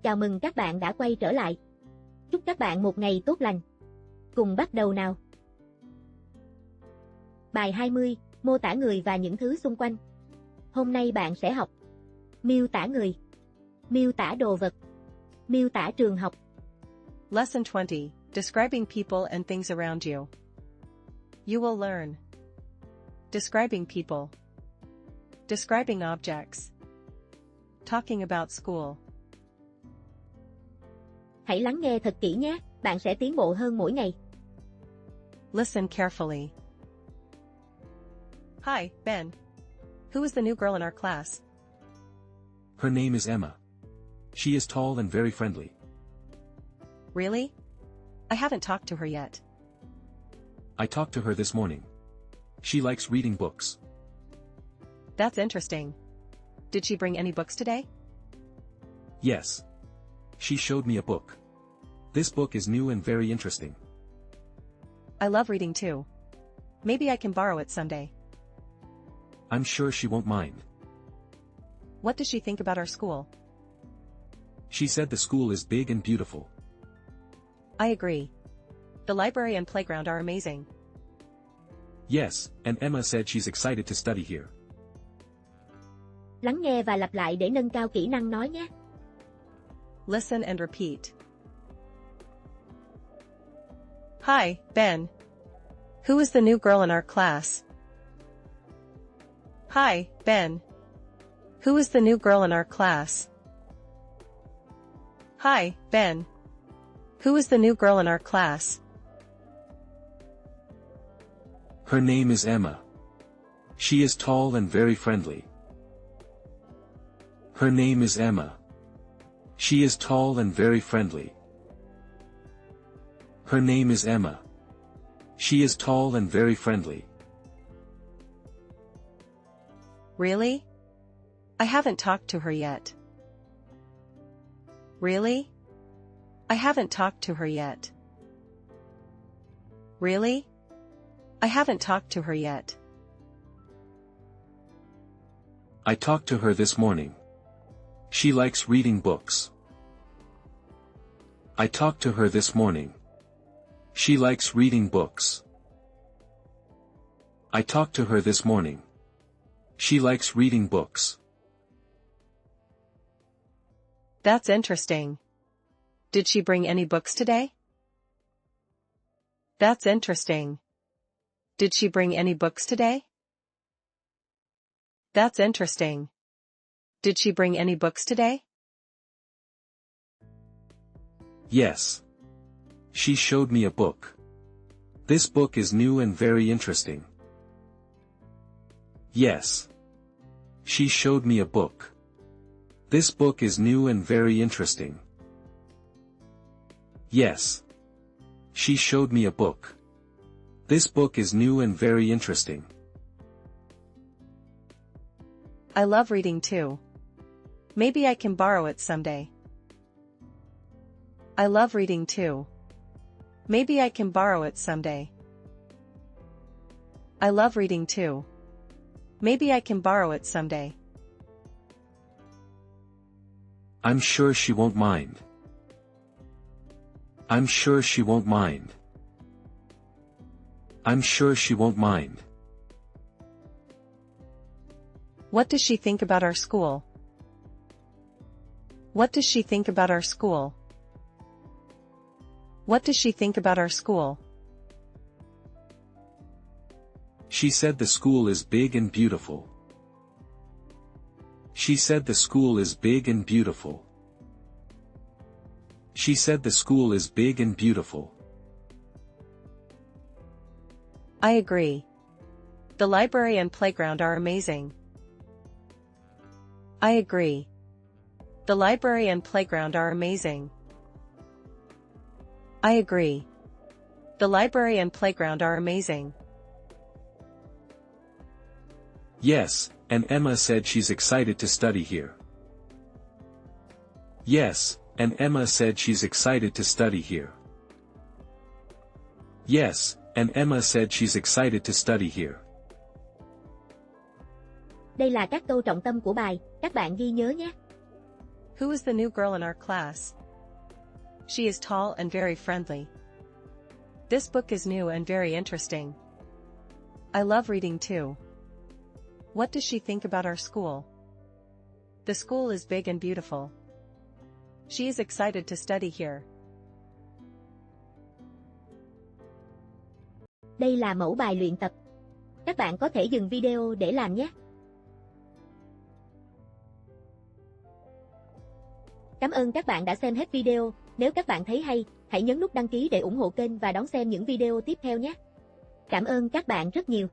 Chào mừng các bạn đã quay trở lại. Chúc các bạn một ngày tốt lành. Cùng bắt đầu nào. Bài 20, mô tả người và những thứ xung quanh. Hôm nay bạn sẽ học miêu tả người, miêu tả đồ vật, miêu tả trường học. Lesson 20, Describing people and things around you. You will learn describing people, describing objects, talking about school. Hãy lắng nghe thật kỹ nhé, bạn sẽ tiến bộ hơn mỗi ngày. Listen carefully. Hi, Ben. Who is the new girl in our class? Her name is Emma. She is tall and very friendly. Really? I haven't talked to her yet. I talked to her this morning. She likes reading books. That's interesting. Did she bring any books today? Yes. She showed me a book. This book is new and very interesting. I love reading too. Maybe I can borrow it someday. I'm sure she won't mind. What does she think about our school? She said the school is big and beautiful. I agree. The library and playground are amazing. Yes, and Emma said she's excited to study here. Lắng nghe và lặp lại để nâng cao kỹ năng nói nhé. Listen and repeat. Hi, Ben. Who is the new girl in our class? Hi, Ben. Who is the new girl in our class? Hi, Ben. Who is the new girl in our class? Her name is Emma. She is tall and very friendly. Her name is Emma. She is tall and very friendly. Her name is Emma. She is tall and very friendly. Really? I haven't talked to her yet. Really? I haven't talked to her yet. Really? I haven't talked to her yet. I talked to her this morning. She likes reading books. I talked to her this morning. She likes reading books. I talked to her this morning. She likes reading books. That's interesting. Did she bring any books today? That's interesting. Did she bring any books today? That's interesting. Did she bring any books today? Yes. She showed me a book. This book is new and very interesting. Yes. She showed me a book. This book is new and very interesting. Yes. She showed me a book. This book is new and very interesting. I love reading too. Maybe I can borrow it someday. I love reading too. Maybe I can borrow it someday. I love reading too. Maybe I can borrow it someday. I'm sure she won't mind. I'm sure she won't mind. I'm sure she won't mind. What does she think about our school? What does she think about our school? What does she think about our school? She said the school is big and beautiful. She said the school is big and beautiful. She said the school is big and beautiful. I agree. The library and playground are amazing. I agree. The library and playground are amazing. I agree. The library and playground are amazing. Yes, and Emma said she's excited to study here. Yes, and Emma said she's excited to study here. Yes, and Emma said she's excited to study here. Đây là các câu trọng tâm của bài, các bạn ghi nhớ nhé. Who is the new girl in our class? She is tall and very friendly. This book is new and very interesting. I love reading too. What does she think about our school? The school is big and beautiful. She is excited to study here. Đây là mẫu bài luyện tập. Các bạn có thể dừng video để làm nhé. Cảm ơn các bạn đã xem hết video. Nếu các bạn thấy hay, hãy nhấn nút đăng ký để ủng hộ kênh và đón xem những video tiếp theo nhé. Cảm ơn các bạn rất nhiều.